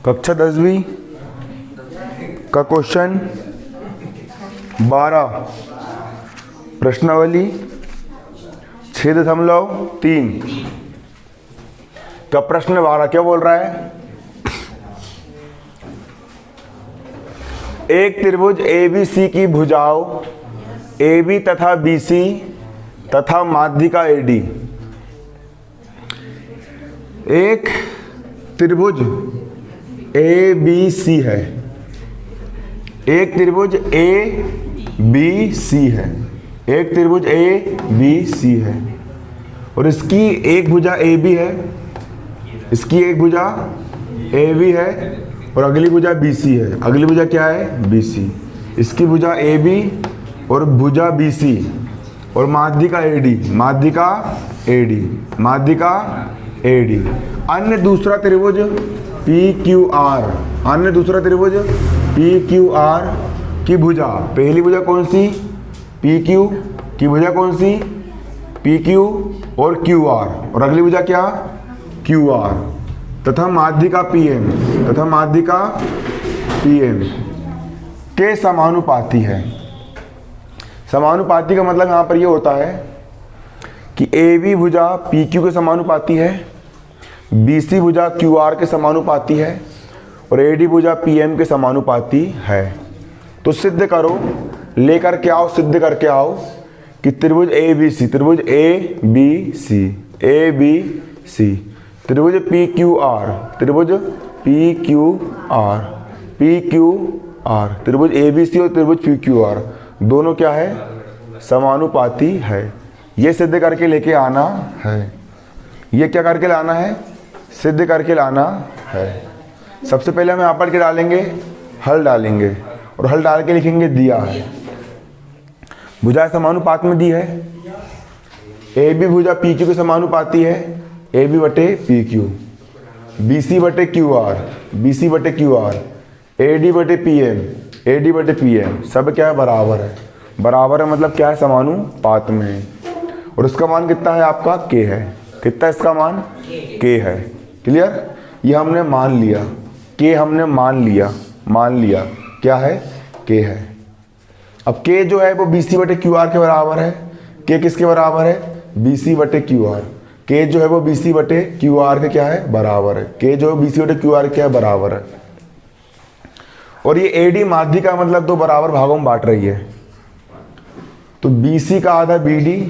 कक्षा 10वीं का क्वेश्चन 12 प्रश्नावली 6.3 का प्रश्न 12 क्या बोल रहा है? एक त्रिभुज ABC की भुजाओं AB तथा BC तथा माध्यिका AD। एक त्रिभुज ABC है, एक त्रिभुज ABC है, एक त्रिभुज ABC है और इसकी एक भुजा AB है, इसकी एक भुजा AB है और अगली भुजा BC है। अगली भुजा क्या है? BC। इसकी भुजा AB और भुजा BC और माध्यिका AD, माध्यिका AD, माध्यिका AD। अन्य दूसरा त्रिभुज PQR, अन्य दूसरा त्रिभुज PQR की भुजा, पहली भुजा कौन सी? PQ की भुजा कौन सी? PQ और QR और अगली भुजा क्या? QR तथा माध्यिका PM, तथा माध्यिका PM के समानुपाती है। समानुपाती का मतलब यहाँ पर ये होता है कि AB भुजा PQ के समानुपाती है, BC भुजा QR के समानुपाती है और AD भुजा PM के समानुपाती है। तो सिद्ध करो, लेकर के आओ, सिद्ध करके आओ कि त्रिभुज ABC, त्रिभुज ABC, ABC, त्रिभुज PQR, त्रिभुज PQR, PQR, त्रिभुज ABC और त्रिभुज PQR दोनों क्या है? समानुपाती है। ये सिद्ध करके लेके आना है। ये क्या करके लाना है? सिद्ध करके लाना है। सबसे पहले हम यहाँ पर क्या डालेंगे? हल डालेंगे और हल डाल के लिखेंगे दिया है। भुजा समानुपात में दी है। AB भुजा PQ के समानुपाती है, AB बटे PQ, BC बटे QR, BC बटे QR, AD बटे PM, AD बटे PM, सब क्या है? बराबर है। बराबर है मतलब क्या है? समानुपात में है। और उसका मान कितना है? आपका K है। कितना इसका मान? K है। क्लियर? ये हमने मान लिया, K हमने मान लिया, मान लिया क्या है? K है। अब K जो है वो BC बटे QR के बराबर है। K किसके बराबर है? BC बटे QR। K जो है वो BC बटे QR के क्या है? बराबर है। K जो है BC बटे QR क्या है? बराबर है। और ये AD माध्यिका मतलब दो बराबर भागों में बांट रही है। तो BC का आधा BD,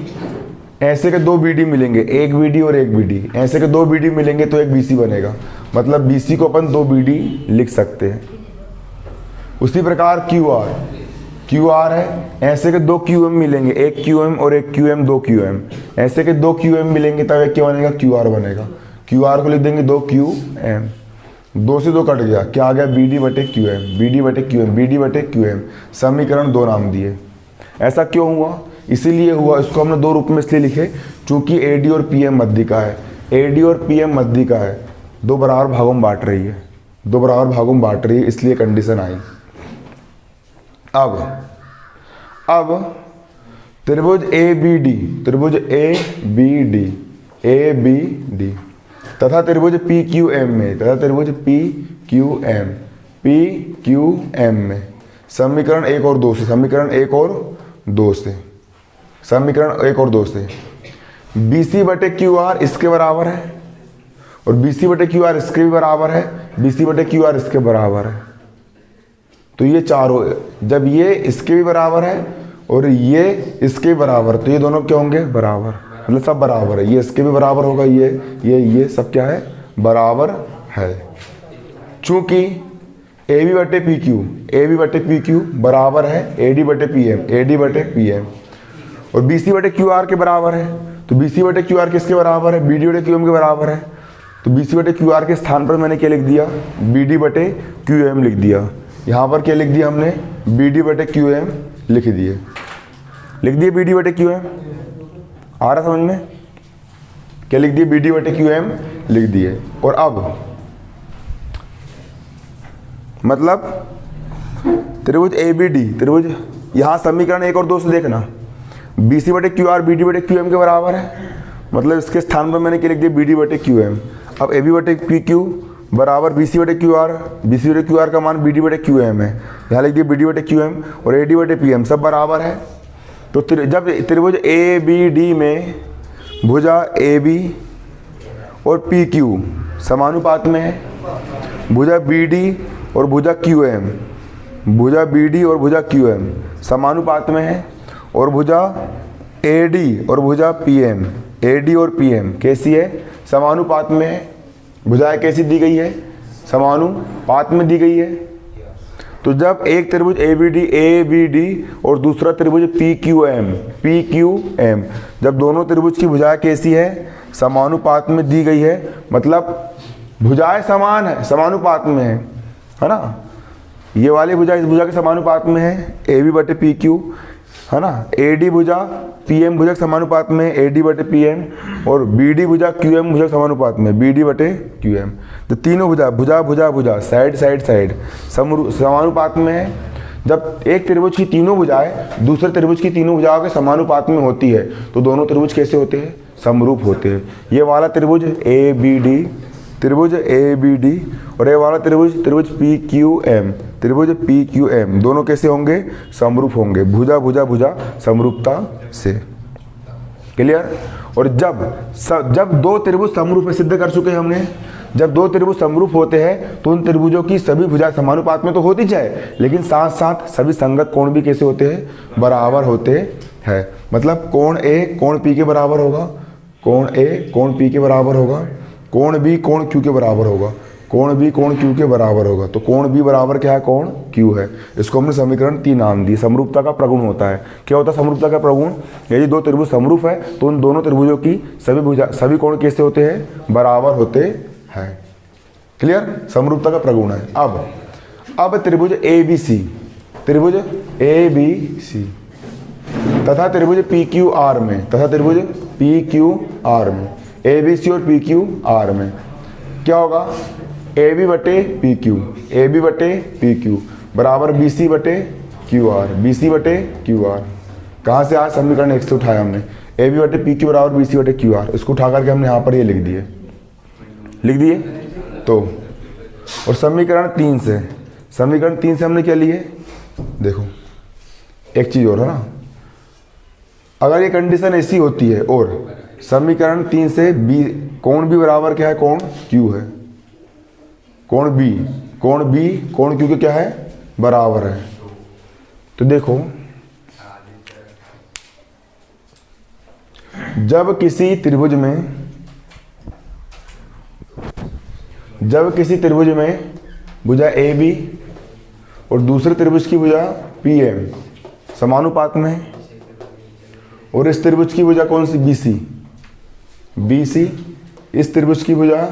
ऐसे के दो BD मिलेंगे, एक BD और एक BD, ऐसे के दो BD मिलेंगे तो एक BC बनेगा। मतलब BC को अपन दो BD लिख सकते हैं। उसी प्रकार QR, QR है, ऐसे के दो QM मिलेंगे, एक QM और एक QM, दो QM, ऐसे के दो QM मिलेंगे तब एक क्या बनेगा? QR बनेगा। QR को लिख देंगे दो QM, दो से दो कट गया, क्या आ गया? BD बटे QM, BD बटे QM, BD बटे QM। समीकरण दो नाम दिए। ऐसा क्यों हुआ? इसीलिए हुआ, इसको हमने दो रूप में इसलिए लिखे चूंकि AD और PM मध्यिका है। AD और PM मध्यिका है, दो बराबर भागों में बांट रही है, दो बराबर भागों में बांट रही है, इसलिए कंडीशन आई। अब त्रिभुज ABD, त्रिभुज ABD तथा त्रिभुज PQM में, तथा त्रिभुज PQM में समीकरण 1 और 2 से, समीकरण 1 और 2 से, समीकरण 1 और 2 से BC बटे QR इसके बराबर है और BC बटे QR इसके भी बराबर है, BC बटे QR इसके बराबर है। तो ये चारों, जब ये इसके भी बराबर है और ये इसके बराबर, तो ये दोनों क्या होंगे? बराबर। मतलब सब बराबर है। ये इसके भी बराबर होगा, ये सब क्या है? बराबर है। चूंकि AB बटे PQ बराबर है AD बटे PM और BC बटे QR के बराबर है। तो BC बटे QR किसके बराबर है? BD बटे QM के बराबर है। तो BC बटे QR के स्थान पर मैंने क्या लिख दिया? BD बटे QM लिख दिया। यहाँ पर क्या लिख दिया हमने? BD बटे QM लिख दिए, BD बटे QM। आ रहा समझ में? क्या लिख दिए? BD बटे QM लिख दिए। और अब मतलब त्रिभुज ABD, त्रिभुज, यहाँ समीकरण 1 और 2 से देखना, BC बटे QR BD बटे QM के बराबर है। मतलब इसके स्थान पर मैंने क्या लिख दिया? BD बटे QM। अब AB बटे PQ बराबर बी सी बटे क्यू आर। बी सी बटे क्यू आर का मान बी डी बटे क्यू एम है, यहाँ लिख दिए बी डी बटे क्यू एम, और ए डी बटे पी एम सब बराबर है। तो जब त्रिभुज ए बी डी में भुजा ए बी और पी क्यू समानुपात में है, भुजा बी डी और भुजा क्यू एम, भुजा बी डी और भुजा क्यू एम समानुपात में है, और भुजा ए डी और भुजा पी एम, ए डी और पी एम कैसी है, समानुपात में है। भुजाएं कैसी दी गई है, समानुपात में दी गई है। तो जब एक त्रिभुज ए बी डी और दूसरा त्रिभुज पी क्यू एम, जब दोनों त्रिभुज की भुजाएं कैसी है, समानुपात में दी गई है, मतलब भुजाएं समान है, समानुपात में है ना। ये वाली भुजा इस भुजा के समानुपात में है, ए बी बटे पी क्यू, है ना। ए डी भुजा पी एम भुजा के समानुपात में, ए डी बटे पी एम, और बी डी भुजा क्यू एम भुजा के समानुपात में, बी डी बटे क्यू एम। तो तीनों भुजा साइड समानुपात में है। जब एक त्रिभुज की तीनों भुजाएं दूसरे त्रिभुज की तीनों भुजाओं के समानुपात में होती है तो दोनों त्रिभुज कैसे होते हैं, समरूप होते हैं। ये वाला त्रिभुज ए बी डी, त्रिभुज ए बी डी, और ये वाला त्रिभुज पी क्यू एम, त्रिभुज पी क्यू एम, दोनों कैसे होंगे, समरूप होंगे, भुजा समरूपता से। क्लियर। और जब दो त्रिभुज समरूप है, सिद्ध कर चुके हैं हमने, जब दो त्रिभुज समरूप होते हैं तो उन त्रिभुजों की सभी भुजाएं समानुपात में तो होती जाए, लेकिन साथ साथ सभी संगत कोण भी कैसे होते हैं, बराबर होते हैं। मतलब कोण ए कोण पी के बराबर होगा, कोण ए कोण पी के बराबर होगा, कोण बी कोण क्यू के बराबर होगा, कोण बी कोण क्यू के बराबर होगा। तो कोण बी बराबर क्या है, कोण क्यू है। इसको हमने समीकरण 3 नाम दिए। समरूपता का प्रगुण होता है। क्या होता है समरूपता का प्रगुण, यदि दो त्रिभुज समरूप है तो उन दोनों त्रिभुजों की सभी कोण कैसे होते हैं, बराबर होते हैं। क्लियर। समरूपता का प्रगुण है। अब त्रिभुज ए बी सी, त्रिभुज ए बी सी तथा त्रिभुज पी क्यू आर में, तथा त्रिभुज पी क्यू आर में, ए बी सी और पी क्यू आर में क्या होगा, ए बी बटे पी क्यू, ए बी बटे पी क्यू बराबर बी सी बटे क्यू आर, बी सी बटे क्यू आर। कहाँ से आज समीकरण 1 से उठाया हमने, ए बी बटे पी क्यू बराबर बी सी बटे क्यू आर। इसको उठा करके हमने यहाँ पर ये लिख दिए। तो और समीकरण 3 से हमने क्या लिए, देखो एक चीज़ और है ना, अगर ये कंडीशन ऐसी होती है और समीकरण 3 से बी कोण बी बराबर क्या है, कोण क्यू है, कोण बी कोण क्यू के क्या है, बराबर है। तो देखो जब किसी त्रिभुज में भुजा ए बी और दूसरे त्रिभुज की भुजा पी एम समानुपात में है, और इस त्रिभुज की भुजा कौन सी, बी सी, इस त्रिभुज की भुजा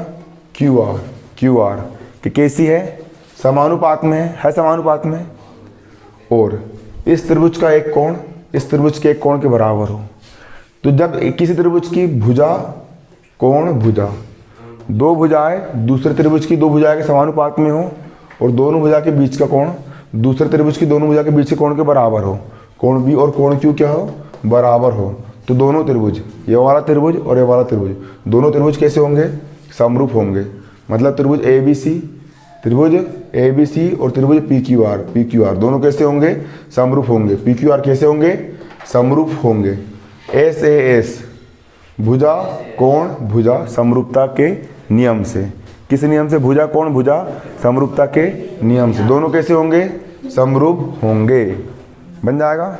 क्यू आर कि कैसी है, समानुपात में है समानुपात में, और इस त्रिभुज का एक कोण इस त्रिभुज के एक कोण के बराबर हो। तो जब किसी त्रिभुज की भुजा कोण भुजा दो भुजाएं दूसरे त्रिभुज की दो भुजाएं के समानुपात में हो, और दोनों भुजा के बीच का कोण दूसरे त्रिभुज की दोनों भुजा के बीच के कोण के बराबर हो, कोण बी और कोण क्यू क्या हो, बराबर हो, तो दोनों त्रिभुज, ये वाला त्रिभुज और ये वाला त्रिभुज, दोनों त्रिभुज कैसे होंगे, समरूप होंगे। मतलब त्रिभुज ए बी सी और त्रिभुज पी क्यू आर दोनों कैसे होंगे, समरूप होंगे। पी क्यू आर कैसे होंगे, समरूप होंगे। एस ए एस भुजा कोण भुजा समरूपता के नियम से, किस नियम से, भुजा कोण भुजा समरूपता के नियम से दोनों कैसे होंगे, समरूप होंगे। बन जाएगा।